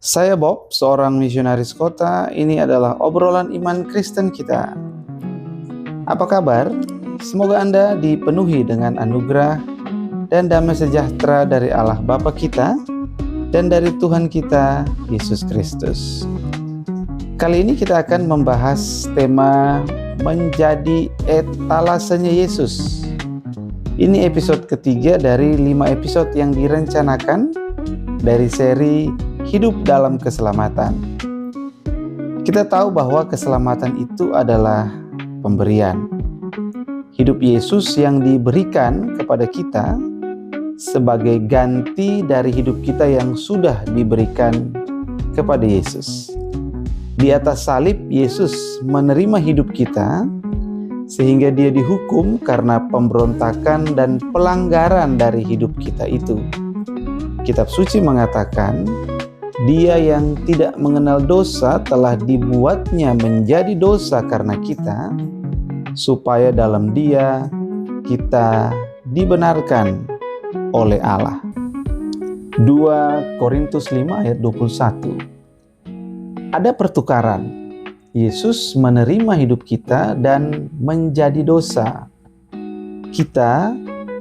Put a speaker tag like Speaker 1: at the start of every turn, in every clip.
Speaker 1: Saya Bob, seorang misionaris kota. Ini adalah obrolan iman Kristen kita. Apa kabar? Semoga Anda dipenuhi dengan anugerah dan damai sejahtera dari Allah Bapa kita dan dari Tuhan kita Yesus Kristus. Kali ini kita akan membahas tema menjadi etalasenya Yesus. Ini episode ketiga dari 5 episode yang direncanakan dari seri Hidup dalam Keselamatan. Kita tahu bahwa keselamatan itu adalah pemberian. Hidup Yesus yang diberikan kepada kita sebagai ganti dari hidup kita yang sudah diberikan kepada Yesus. Di atas salib, Yesus menerima hidup kita sehingga dia dihukum karena pemberontakan dan pelanggaran dari hidup kita itu. Kitab suci mengatakan, Dia yang tidak mengenal dosa telah dibuatnya menjadi dosa karena kita, supaya dalam Dia kita dibenarkan oleh Allah. 2 Korintus 5 ayat 21. Ada pertukaran. Yesus menerima hidup kita dan menjadi dosa. Kita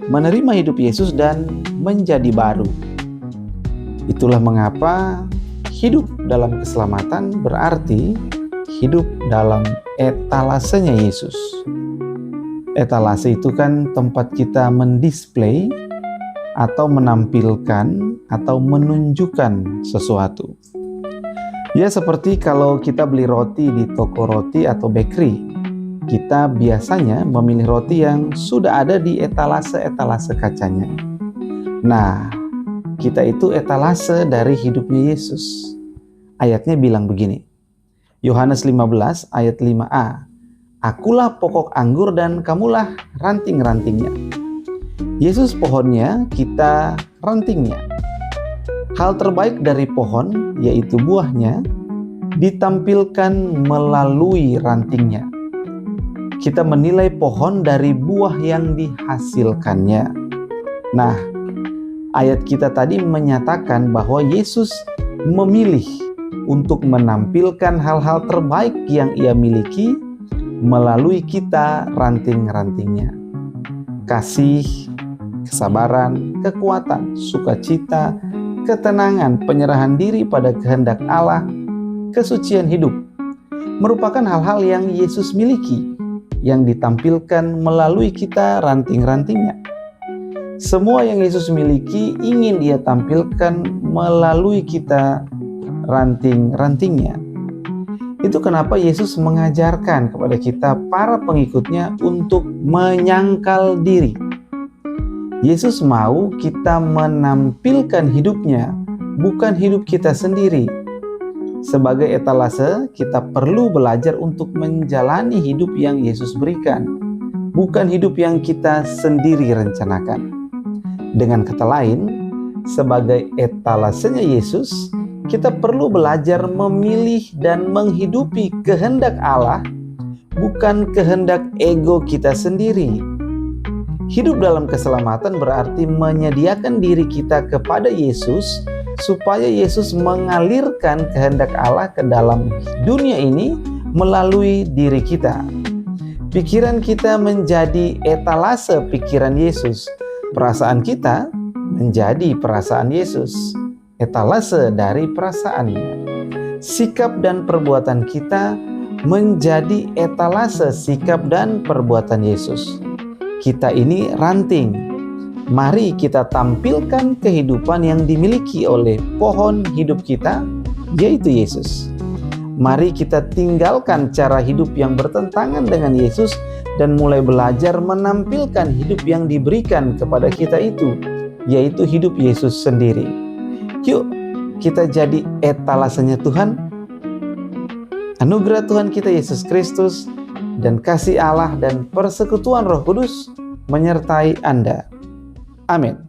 Speaker 1: menerima hidup Yesus dan menjadi baru. Itulah mengapa hidup dalam keselamatan berarti hidup dalam etalasenya Yesus. Etalase itu kan tempat kita mendisplay atau menampilkan atau menunjukkan sesuatu. Ya, seperti kalau kita beli roti di toko roti atau bakery, kita biasanya memilih roti yang sudah ada di etalase-etalase kacanya. Nah, kita itu etalase dari hidupnya Yesus. Ayatnya bilang begini, Yohanes 15 ayat 5a, Akulah pokok anggur dan kamulah ranting-rantingnya. Yesus pohonnya, kita rantingnya. Hal terbaik dari pohon, yaitu buahnya, ditampilkan melalui rantingnya. Kita menilai pohon dari buah yang dihasilkannya. Nah, ayat kita tadi menyatakan bahwa Yesus memilih untuk menampilkan hal-hal terbaik yang Ia miliki melalui kita ranting-rantingnya. Kasih, kesabaran, kekuatan, sukacita, ketenangan, penyerahan diri pada kehendak Allah, kesucian hidup, merupakan hal-hal yang Yesus miliki yang ditampilkan melalui kita ranting-rantingnya. Semua yang Yesus miliki ingin Ia tampilkan melalui kita ranting-rantingnya. Itu kenapa Yesus mengajarkan kepada kita para pengikutnya untuk menyangkal diri. Yesus mau kita menampilkan hidupnya, bukan hidup kita sendiri. Sebagai etalase, kita perlu belajar untuk menjalani hidup yang Yesus berikan, bukan hidup yang kita sendiri rencanakan. Dengan kata lain, sebagai etalasenya Yesus, kita perlu belajar memilih dan menghidupi kehendak Allah, bukan kehendak ego kita sendiri. Hidup dalam keselamatan berarti menyediakan diri kita kepada Yesus, supaya Yesus mengalirkan kehendak Allah ke dalam dunia ini melalui diri kita. Pikiran kita menjadi etalase pikiran Yesus. Perasaan kita menjadi perasaan Yesus, etalase dari perasaannya. Sikap dan perbuatan kita menjadi etalase sikap dan perbuatan Yesus. Kita ini ranting. Mari kita tampilkan kehidupan yang dimiliki oleh pohon hidup kita, yaitu Yesus. Mari kita tinggalkan cara hidup yang bertentangan dengan Yesus dan mulai belajar menampilkan hidup yang diberikan kepada kita itu, yaitu hidup Yesus sendiri. Yuk, kita jadi etalasenya Tuhan. Anugerah Tuhan kita Yesus Kristus dan kasih Allah dan persekutuan Roh Kudus menyertai Anda. Amin.